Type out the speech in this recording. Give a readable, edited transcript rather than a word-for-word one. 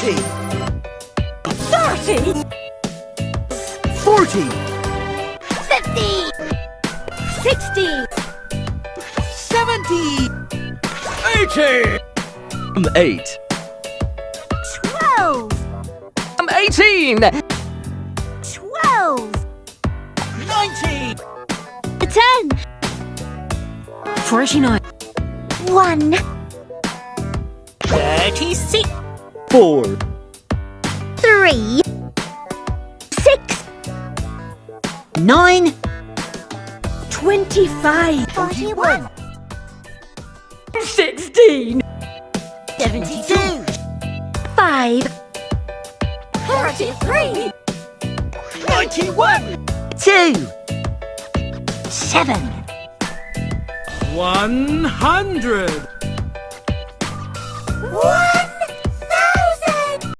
20. 30. 40. 50. 60. 70. 80. I'm 8. 12. I'm 18. 12. 90. 10. 49. 1. 36. 4. 3. 6. 9. 25. 41. 16. 72. 5. 43. 91. 2. 7. 100.